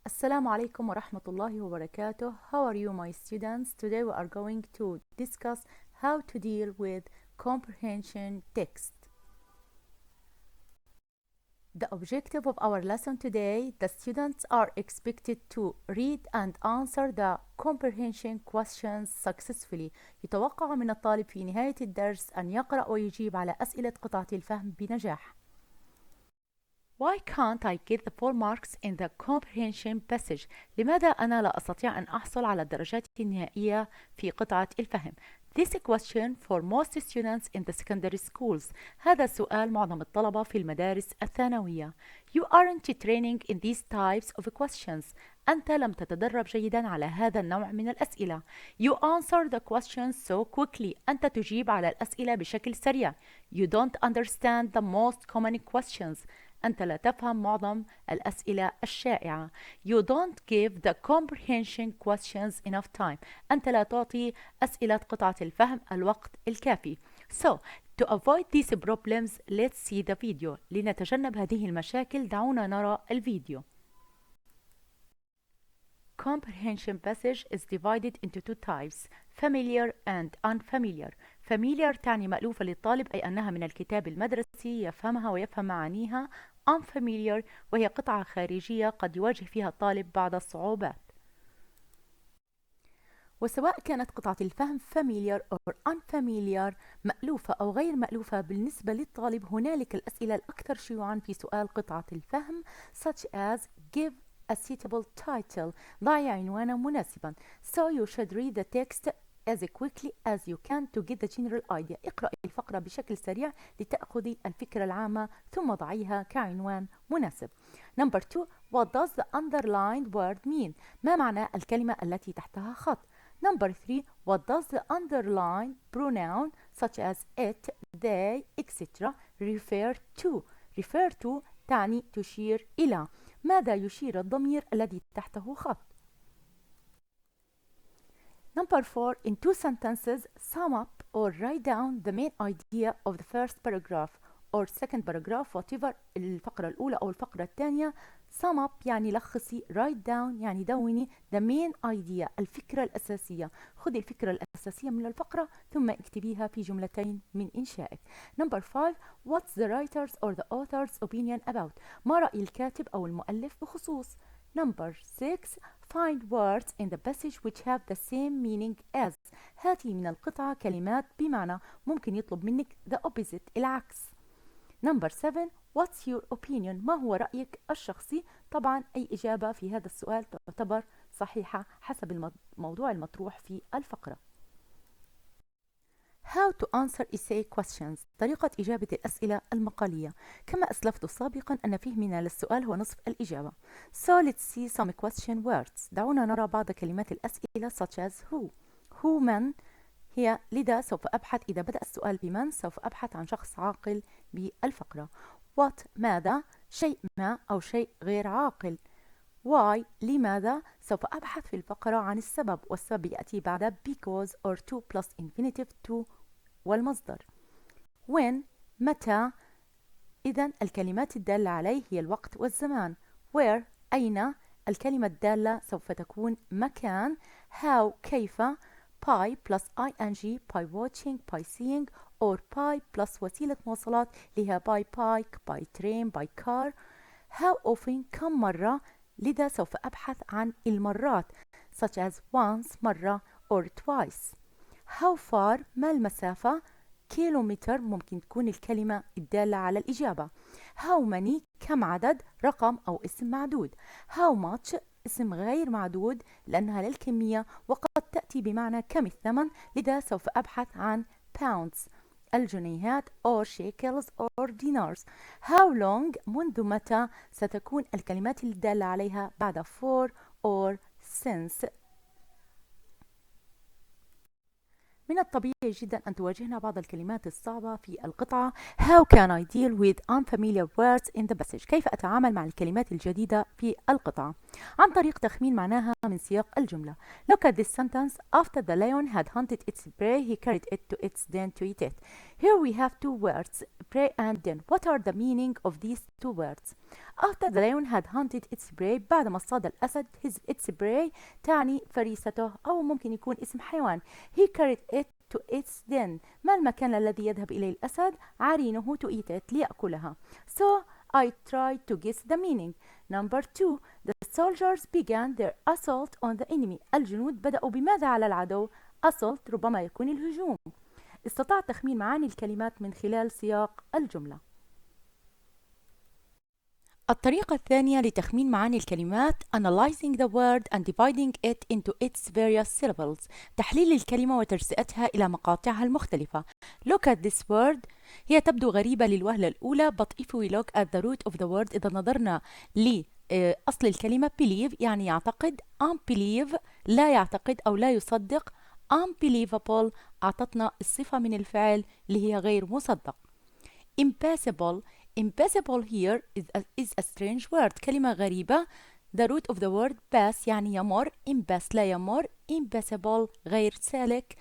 Assalamu alaikum wa rahmatullahi wa barakatuh. How are you, my students? Today we are going to discuss how to deal with comprehension text. The objective of our lesson today, the students are expected to read and answer the comprehension questions successfully. يتوقع من الطالب في نهاية الدرس أن يقرأ ويجيب على أسئلة قطعة الفهم بنجاح. Why can't I get the full marks in the comprehension passage? لماذا أنا لا أستطيع أن أحصل على الدرجات النهائية في قطعة الفهم؟ This is a question for most students in the secondary schools. هذا سؤال معظم الطلبة في المدارس الثانوية. You aren't training in these types of questions. أنت لم تتدرب جيدا على هذا النوع من الأسئلة. You answer the questions so quickly. أنت تجيب على الأسئلة بشكل سريع. You don't understand the most common questions. أنت لا تفهم معظم الأسئلة الشائعة. You don't give the comprehension questions enough time. أنت لا تعطي أسئلة قطعة الفهم الوقت الكافي. So, to avoid these problems, let's see the video. لنتجنب هذه المشاكل دعونا نرى الفيديو. Comprehension passage is divided into two types, familiar and unfamiliar. familiar تعني مألوفة للطالب أي أنها من الكتاب المدرسي يفهمها ويفهم معانيها. unfamiliar وهي قطعة خارجية قد يواجه فيها الطالب بعض الصعوبات. وسواء كانت قطعة الفهم familiar or unfamiliar مألوفة أو غير مألوفة بالنسبة للطالب، هنالك الأسئلة الأكثر شيوعا في سؤال قطعة الفهم such as give a suitable title. ضعي عنوانا مناسبا. So you should read the text as quickly as you can to get the general idea. اقرأ الفقرة بشكل سريع لتأخذي الفكرة العامة ثم ضعيها كعنوان مناسب. Number 2. What does the underlined word mean? ما معنى الكلمة التي تحتها خط؟ Number 3. What does the underlined pronoun such as it, they, etc. refer to? refer to تعني تشير إلى. ماذا يشير الضمير الذي تحته خط؟ Number 4. In two sentences, sum up or write down the main idea of the first paragraph or second paragraph, whatever الفقرة الأولى أو الفقرة الثانية. sum up يعني لخصي، write down يعني دوني the main idea الفكرة الأساسية. خذي الفكرة الأساسية من الفقرة ثم اكتبيها في جملتين من إنشائك. Number 5. What's the writer's or the author's opinion about? ما رأي الكاتب أو المؤلف بخصوص. Number 6. Find words in the passage which have the same meaning as. هاتي من القطعة كلمات بمعنى. ممكن يطلب منك the opposite العكس. Number 7. What's your opinion? ما هو رأيك الشخصي؟ طبعا أي إجابة في هذا السؤال تعتبر صحيحة حسب الموضوع المطروح في الفقرة. How to answer essay questions. طريقة إجابة الأسئلة المقالية. كما أسلفت سابقا أن فهمنا للسؤال هو نصف الإجابة. So let's see some question words. دعونا نرى بعض كلمات الأسئلة such as who. who من هي لذا سوف أبحث إذا بدأ السؤال بمن سوف أبحث عن شخص عاقل بالفقرة. what ماذا شيء ما أو شيء غير عاقل. why لماذا سوف أبحث في الفقرة عن السبب، والسبب يأتي بعد because or to plus infinitive to والمصدر. when متى إذن الكلمات الدالة عليه هي الوقت والزمان. where أين الكلمة الدالة سوف تكون مكان. how كيف. by plus ing by watching by seeing or by plus وسيلة مواصلات لها by bike by train by car. how often كم مرة لذا سوف أبحث عن المرات such as once مرة or twice. how far ما المسافة. كيلومتر ممكن تكون الكلمة الدالة على الإجابة. how many كم عدد رقم أو اسم معدود. how much اسم غير معدود لأنها للكمية وقد تأتي بمعنى كم الثمن، لذا سوف أبحث عن pounds الجنيهات or shekels or dinars. how long منذ متى ستكون الكلمات الدالة عليها بعد for or since. من الطبيعي جدا أن تواجهنا بعض الكلمات الصعبة في القطعة. How can I deal with unfamiliar words in the passage? كيف أتعامل مع الكلمات الجديدة في القطعة؟ عن طريق تخمين معناها من سياق الجملة. Look at this sentence. After the lion had hunted its prey, he carried it to its den to eat it. Here we have two words, prey and den. What are the meaning of these two words? After the lion had hunted its prey, بعدما اصطاد الأسد its prey تعني فريسته أو ممكن يكون اسم حيوان. He carried it to its den. ما المكان الذي يذهب إليه الأسد؟ عرينه to eat it ليأكلها. So I tried to guess the meaning. Number 2. The soldiers began their assault on the enemy. الجنود بدأوا بماذا على العدو؟ assault ربما يكون الهجوم. استطعت تخمين معاني الكلمات من خلال سياق الجملة. الطريقة الثانية لتخمين معاني الكلمات analyzing the word and dividing it into its various syllables. تحليل الكلمة وتجزئتها إلى مقاطعها المختلفة. Look at this word. هي تبدو غريبة للوهلة الأولى but if we look at the root of the word إذا نظرنا لأصل الكلمة believe يعني يعتقد unbelieve لا يعتقد أو لا يصدق unbelievable أعطتنا الصفة من الفعل اللي هي غير مصدق. Impossible here is a strange word. كلمة غريبة. The root of the word pass يعني يمر. impass لا يمر. impossible غير سالك.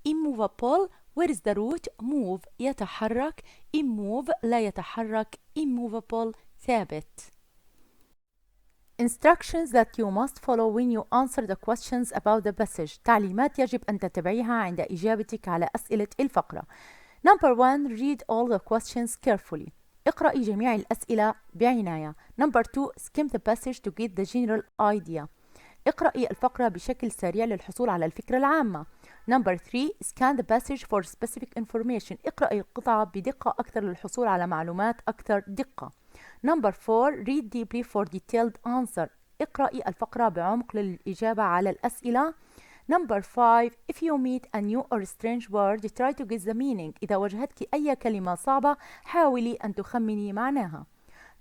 immovable where is the root move يتحرك. immove لا يتحرك. immovable ثابت. Instructions that you must follow when you answer the questions about the passage. تعليمات يجب أن تتبعيها عند إجابتك على أسئلة الفقرة. Number 1. Read all the questions carefully. اقرأي جميع الأسئلة بعناية. Number 2. Skim the passage to get the general idea. اقرأي الفقرة بشكل سريع للحصول على الفكرة العامة. Number 3. Scan the passage for specific information. اقرأي القطعة بدقة أكثر للحصول على معلومات أكثر دقة. Number 4. Read deeply for detailed answer. اقرأي الفقرة بعمق للإجابة على الأسئلة. Number 5. If you meet a new or strange word, try to guess the meaning. إذا واجهتك أي كلمة صعبة حاولي أن تخمني معناها.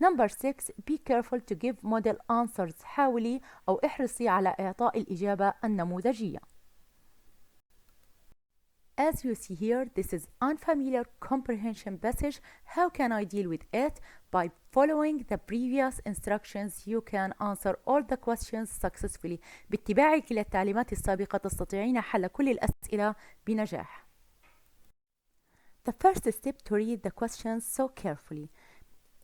Number 6. Be careful to give model answers. حاولي أو احرصي على إعطاء الإجابة النموذجية. As you see here, this is unfamiliar comprehension passage. How can I deal with it? By following the previous instructions, you can answer all the questions successfully. باتباعك للتعليمات السابقة تستطيعين حل كل الأسئلة بنجاح. The first step to read the questions so carefully.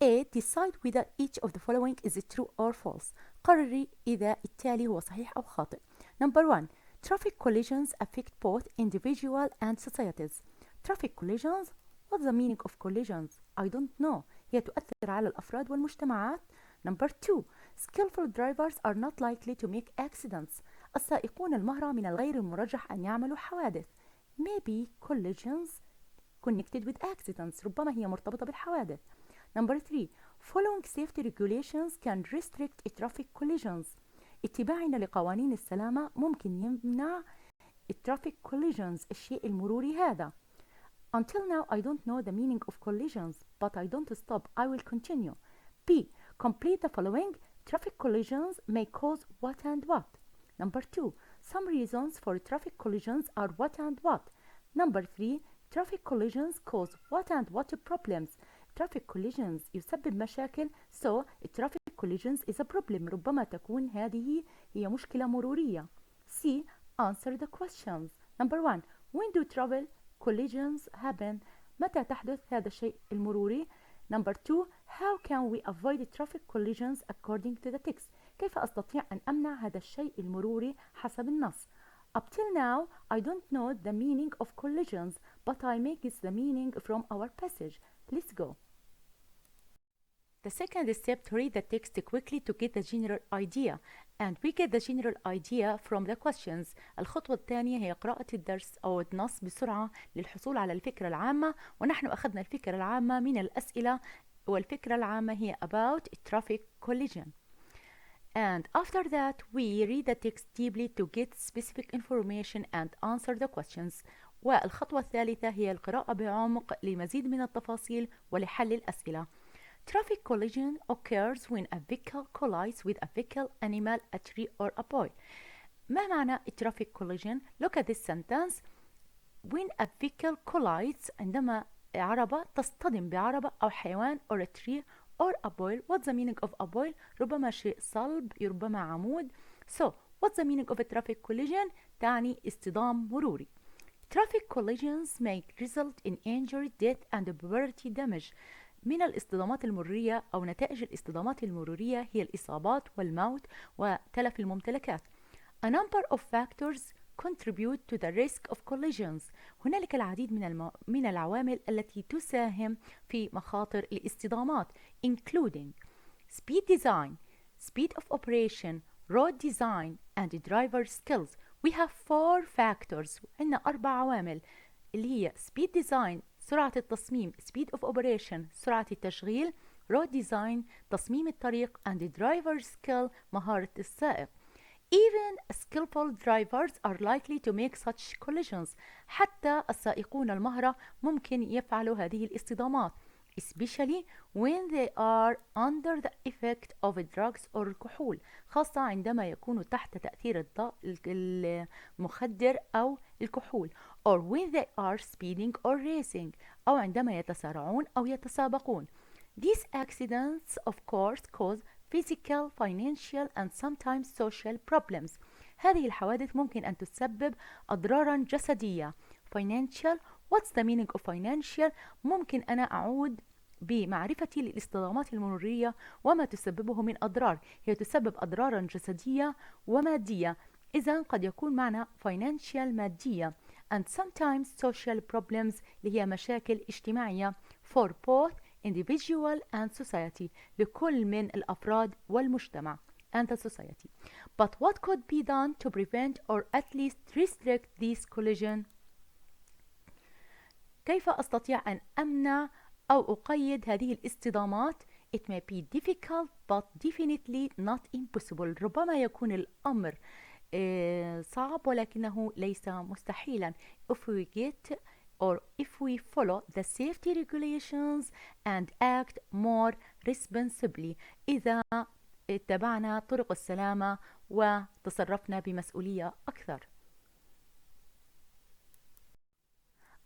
A. Decide whether each of the following is true or false. قرري إذا التالي هو صحيح أو خاطئ. Number 1. Traffic collisions affect both individual and societies. Traffic collisions? What's the meaning of collisions? I don't know. هي تؤثر على الأفراد والمجتمعات. Number 2. Skillful drivers are not likely to make accidents. السائقون المهرة من الغير المرجح أن يعملوا حوادث. Maybe collisions connected with accidents. ربما هي مرتبطة بالحوادث. Number 3. Following safety regulations can restrict traffic collisions. اتباعنا لقوانين السلامة ممكن يمنع traffic collisions الشيء المروري هذا. Until now I don't know the meaning of collisions, but I don't stop. I will continue. B. Complete the following. Traffic collisions may cause what and what. Number 2. Some reasons for traffic collisions are what and what. Number 3. Traffic collisions cause what and what problems. Traffic collisions يسبب مشاكل, so traffic collisions is a problem. ربما تكون هذه هي مشكلة مرورية. C. Answer the questions. Number 1. When do travel collisions happen? متى تحدث هذا الشيء المروري? Number 2. How can we avoid traffic collisions according to the text? كيف أستطيع أن أمنع هذا الشيء المروري حسب النص? Up till now, I don't know the meaning of collisions, but I may guess the meaning from our passage. Let's go. The second step to read the text quickly to get the general idea, and we get the general idea from the questions. الخطوة الثانية هي قراءة الدرس أو النص بسرعة للحصول على الفكرة العامة، ونحن أخذنا الفكرة العامة من الأسئلة، والفكرة العامة هي about traffic collision. And after that we read the text deeply to get specific information and answer the questions. والخطوة الثالثة هي القراءة بعمق لمزيد من التفاصيل ولحل الأسئلة. Traffic collision occurs when a vehicle collides with a vehicle, animal, a tree or a boy. ما معنى traffic collision? Look at this sentence. When a vehicle collides, عندما عربة تصطدم بعربة أو حيوان or a tree or a boy. What's the meaning of a boy? ربما شيء صلب، ربما عمود. So, what's the meaning of a traffic collision? تعني اصطدام مروري. Traffic collisions may result in injury, death and property damage. من الاصطدامات المرورية أو نتائج الاصطدامات المرورية هي الإصابات والموت وتلف الممتلكات. A number of factors contribute to the risk of collisions. هنالك العديد من العوامل التي تساهم في مخاطر الاصطدامات including speed design, speed of operation, road design and driver skills. We have 4 factors. عندنا 4 عوامل اللي هي speed design سرعة التصميم, speed of operation سرعة التشغيل, road design تصميم الطريق and driver skill مهارة السائق. Even skillful drivers are likely to make such collisions. حتى السائقون المهرة ممكن يفعلوا هذه الاصطدامات, especially when they are under the effect of drugs or الكحول, خاصة عندما يكونوا تحت تأثير المخدر أو الكحول, or when they are speeding or racing, أو عندما يتسارعون أو يتسابقون. These accidents of course cause physical, financial and sometimes social problems. هذه الحوادث ممكن أن تسبب أضرارا جسدية. Financial, what's the meaning of financial؟ ممكن أنا أعود بمعرفتي للاصطدامات المرورية وما تسببه من أضرار. هي تسبب أضرارا جسدية ومادية, إذن قد يكون معنا financial مادية and sometimes social problems اللي هي مشاكل اجتماعية for both individual and society لكل من الأفراد والمجتمع and the society. But what could be done to prevent or at least restrict these collisions؟ كيف أستطيع أن أمنع أو أقيد هذه الاصطدامات؟ It may be difficult but definitely not impossible. ربما يكون الأمر صعب ولكنه ليس مستحيلا. If we get or if we follow the safety regulations and act more responsibly. إذا اتبعنا طرق السلامة وتصرفنا بمسؤولية أكثر.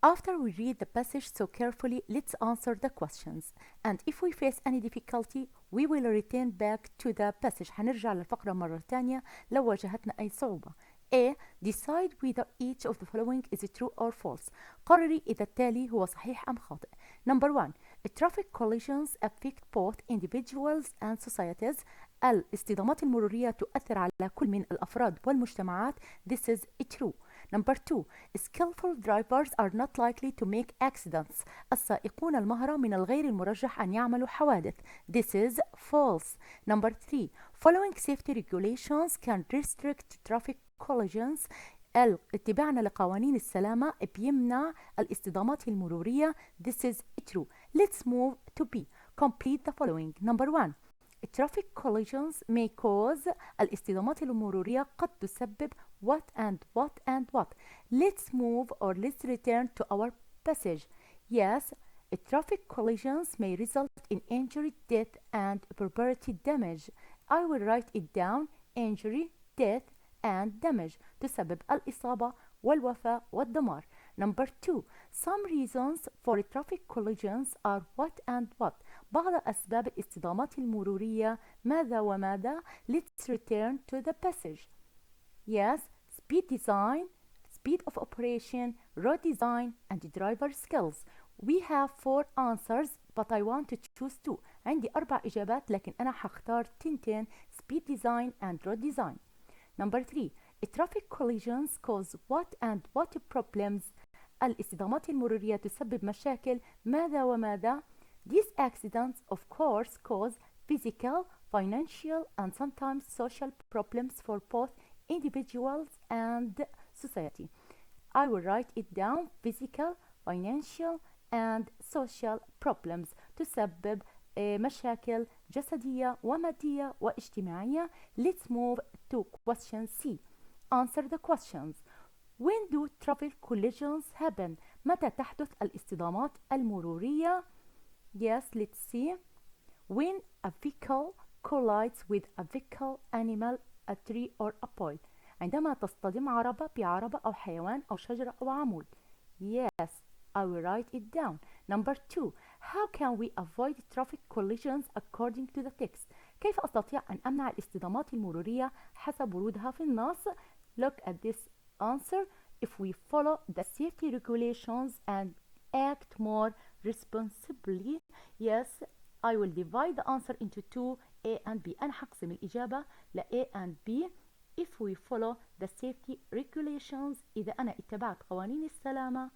After we read the passage so carefully, let's answer the questions. And if we face any difficulty, we will return back to the passage. هنرجع للفقرة مرة تانية لو واجهتنا أي صعوبة. A. Decide whether each of the following is true or false. قرري إذا التالي هو صحيح أم خاطئ. Number 1. Traffic collisions affect both individuals and societies. الاصطدامات المرورية تؤثر على كل من الأفراد والمجتمعات. This is true. Number 2. Skillful drivers are not likely to make accidents. السائقون المهرة من الغير المرجح أن يعملوا حوادث. This is false. Number 3. Following safety regulations can restrict traffic collisions. اتباعنا لقوانين السلامة بيمنع الاصطدامات المرورية. This is true. Let's move to B. Complete the following. Number 1. Traffic collisions may cause الاصطدامات المرورية قد تسبب what and what and what. Let's move or let's return to our passage. Yes, traffic collisions may result in injury, death and property damage. I will write it down. Injury, death and damage تسبب الإصابة والوفاة والدمار. Number 2. Some reasons for traffic collisions are what and what. بعض أسباب الاصطدامات المرورية ماذا وماذا. Let's return to the passage. Yes, speed design, speed of operation, road design and driver skills. We have 4 answers but I want to choose 2. عندي 4 إجابات لكن أنا حختار تنتين speed design and road design. Number 3. Traffic collisions cause what and what problems. الاصطدامات المرورية تسبب مشاكل ماذا وماذا. These accidents of course cause physical, financial and sometimes social problems for both individuals and society. I will write it down. Physical, financial and social problems تسبب مشاكل جسدية ومادية واجتماعية. Let's move to question C. Answer the questions. When do traffic collisions happen? متى تحدث الاصطدامات المرورية؟ Yes, let's see. When a vehicle collides with a vehicle, animal, a tree or a pole. عندما تصطدم عربة بعربة أو حيوان أو شجرة أو عمود. Yes, I will write it down. Number 2. How can we avoid traffic collisions according to the text? كيف أستطيع أن أمنع الاصطدامات المرورية حسب ورودها في النص؟ Look at this answer. if we follow the safety regulations and act more responsibly. Yes, I will divide the answer into two, A and B. أنا حقسم الإجابة ل A and B. If we follow the safety regulations إذا أنا اتبعت قوانين السلامة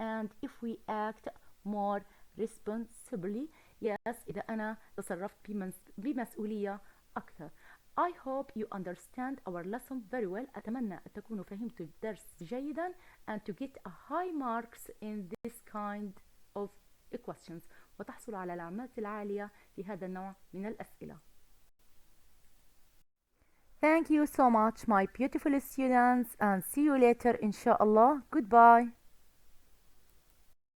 and if we act more responsibly. Yes, إذا أنا تصرفت بمسؤولية أكثر. I hope you understand our lesson very well. أتمنى أن تكونوا فهمتوا الدرس جيدا and to get a high marks in this kind of questions وتحصلوا على العلامات العالية في هذا النوع من الأسئلة. Thank you so much my beautiful students and see you later إن شاء الله. Goodbye.